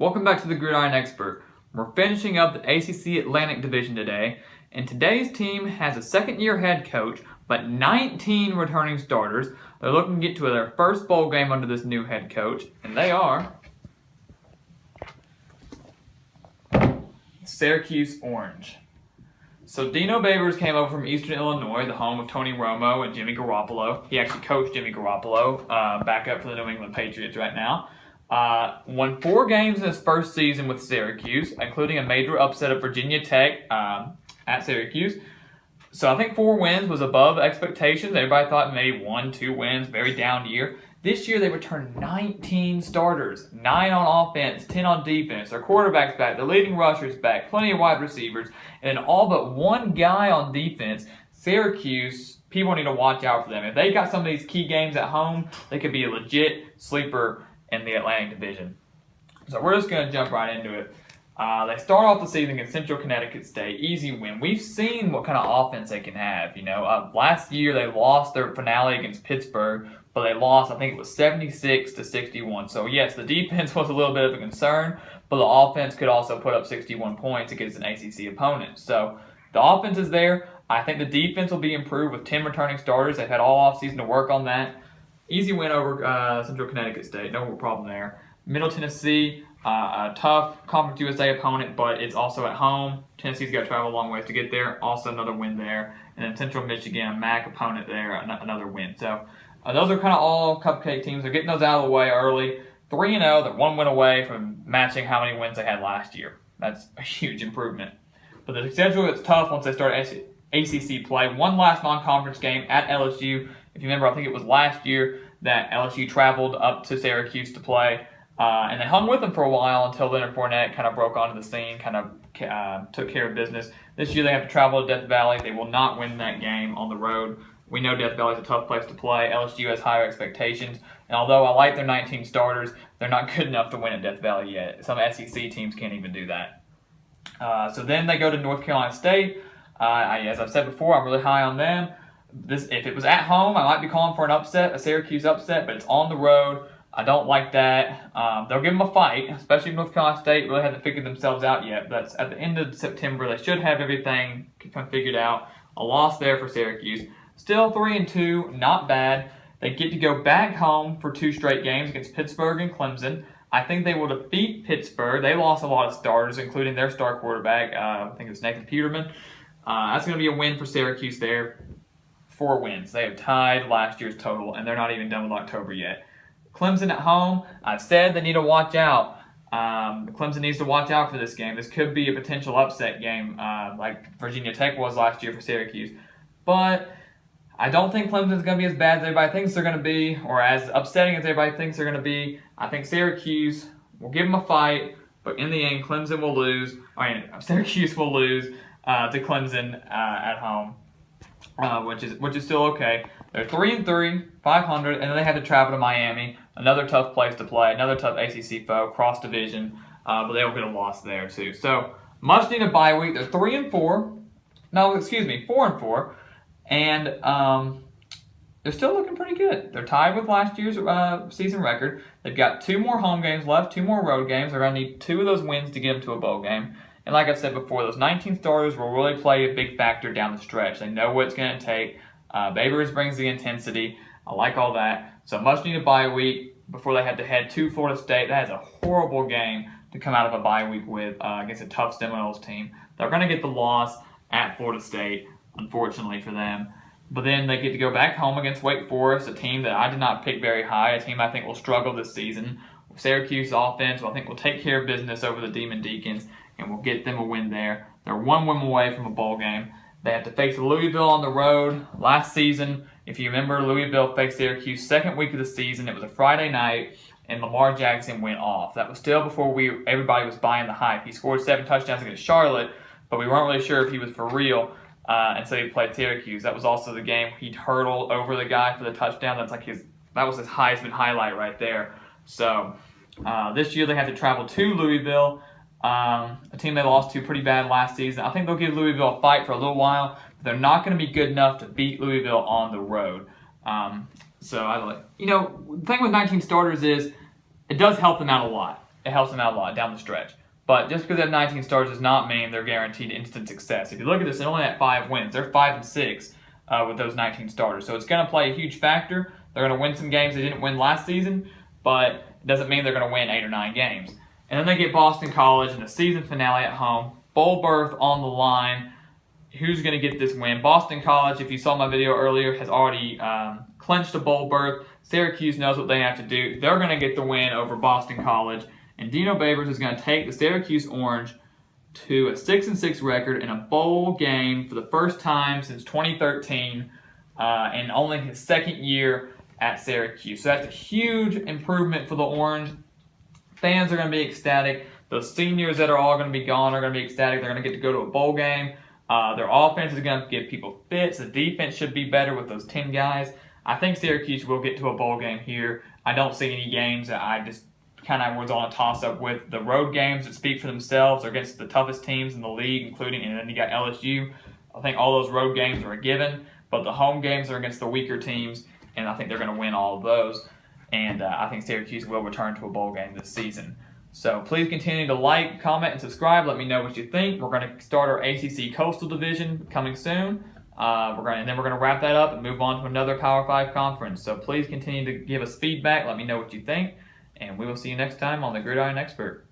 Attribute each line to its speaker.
Speaker 1: Welcome back to the Gridiron Expert. We're finishing up the ACC Atlantic Division today, and today's team has a second-year head coach, but 19 returning starters. They're looking to get to their first bowl game under this new head coach, and they are Syracuse Orange. So Dino Babers came over from Eastern Illinois, the home of Tony Romo and Jimmy Garoppolo. He actually coached Jimmy Garoppolo, back up for the New England Patriots right now. Won 4 games in his first season with Syracuse, including a major upset of Virginia Tech at Syracuse. So I think 4 wins was above expectations. Everybody thought maybe 1-2 wins, very down year. This year they returned 19 starters, 9 on offense, 10 on defense. Their quarterback's back, their leading rusher's back, plenty of wide receivers, and all but one guy on defense. Syracuse, people need to watch out for them. If they got some of these key games at home, they could be a legit sleeper in the Atlantic Division. So we're just going to jump right into it. They start off the season against Central Connecticut State. Easy win. We've seen what kind of offense they can have. Last year they lost their finale against Pittsburgh, but they lost, I think it was 76-61. So yes, the defense was a little bit of a concern, but the offense could also put up 61 points against an ACC opponent. So the offense is there. I think the defense will be improved with 10 returning starters. They've had all offseason to work on that. Easy win over Central Connecticut State. No problem there. Middle Tennessee, a tough Conference USA opponent, but it's also at home. Tennessee's got to travel a long ways to get there. Also another win there. And then Central Michigan, a MAC opponent there, another win. So those are kind of all cupcake teams. They're getting those out of the way early. 3-0, they're 1 win away from matching how many wins they had last year. That's a huge improvement. But the schedule gets tough once they start ACC play. One last non-conference game at LSU. If you remember, I think it was last year that LSU traveled up to Syracuse to play, and they hung with them for a while until Leonard Fournette kind of broke onto the scene, kind of took care of business. This year they have to travel to Death Valley. They will not win that game on the road. We know Death Valley is a tough place to play. LSU has higher expectations, and although I like their 19 starters, they're not good enough to win at Death Valley yet. Some SEC teams can't even do that. So then they go to North Carolina State. As I've said before, I'm really high on them. If it was at home, I might be calling for an upset, a Syracuse upset, but it's on the road. I don't like that. They'll give them a fight, especially if North Carolina State really hasn't figured themselves out yet. But at the end of September, they should have everything figured out. A loss there for Syracuse. Still 3-2, not bad. They get to go back home for 2 straight games against Pittsburgh and Clemson. I think they will defeat Pittsburgh. They lost a lot of starters, including their star quarterback. I think it's Nathan Peterman. That's going to be a win for Syracuse there. 4 wins. They have tied last year's total, and they're not even done with October yet. Clemson at home, I've said they need to watch out. Clemson needs to watch out for this game. This could be a potential upset game like Virginia Tech was last year for Syracuse. But I don't think Clemson's going to be as bad as everybody thinks they're going to be, or as upsetting as everybody thinks they're going to be. I think Syracuse will give them a fight, but in the end, Clemson will lose. Syracuse will lose to Clemson at home. Which is still okay. They're 3-3, 500, and then they had to travel to Miami, another tough place to play, another tough ACC foe, cross division, but they will get a loss there too. So much need a bye week. They're 4-4, and they're still looking pretty good. They're tied with last year's season record. They've got 2 more home games left, 2 more road games. They're going to need 2 of those wins to get them to a bowl game. And like I said before, those 19 starters will really play a big factor down the stretch. They know what it's going to take. Babers brings the intensity. I like all that. So much need a bye week before they had to head to Florida State. That is a horrible game to come out of a bye week with against a tough Seminoles team. They're going to get the loss at Florida State, unfortunately for them. But then they get to go back home against Wake Forest, a team that I did not pick very high, a team I think will struggle this season. Syracuse offense, I think, will take care of business over the Demon Deacons, and we'll get them a win there. They're 1 win away from a bowl game. They have to face Louisville on the road. Last season, if you remember, Louisville faced Syracuse second week of the season. It was a Friday night, and Lamar Jackson went off. That was still before everybody was buying the hype. He scored 7 touchdowns against Charlotte, but we weren't really sure if he was for real until he played Syracuse. That was also the game he'd hurdle over the guy for the touchdown. That was his Heisman highlight right there. So this year they have to travel to Louisville. A team they lost to pretty bad last season. I think they'll give Louisville a fight for a little while, but they're not going to be good enough to beat Louisville on the road. The thing with 19 starters is it does help them out a lot. it helps them out a lot down the stretch. But just because they have 19 starters does not mean they're guaranteed instant success. If you look at this, they're only at 5 wins. They're 5-6 with those 19 starters. So it's going to play a huge factor. They're going to win some games they didn't win last season, but it doesn't mean they're going to win 8 or 9 games. And then they get Boston College in the season finale at home. Bowl berth on the line. Who's going to get this win? Boston College, if you saw my video earlier, has already clinched a bowl berth. Syracuse knows what they have to do. They're going to get the win over Boston College. And Dino Babers is going to take the Syracuse Orange to a 6-6 record in a bowl game for the first time since 2013 and only his second year at Syracuse. So that's a huge improvement for the Orange. Fans are going to be ecstatic. Those seniors that are all going to be gone are going to be ecstatic. They're going to get to go to a bowl game. Their offense is going to get people fits. The defense should be better with those 10 guys. I think Syracuse will get to a bowl game here. I don't see any games that I just kind of was on a toss-up with. The road games that speak for themselves are against the toughest teams in the league, including, and then you got LSU. I think all those road games are a given, but the home games are against the weaker teams, and I think they're going to win all of those. And I think Syracuse will return to a bowl game this season. So please continue to like, comment, and subscribe. Let me know what you think. We're going to start our ACC Coastal Division coming soon. And then we're going to wrap that up and move on to another Power 5 conference. So please continue to give us feedback. Let me know what you think. And we will see you next time on the Gridiron Expert.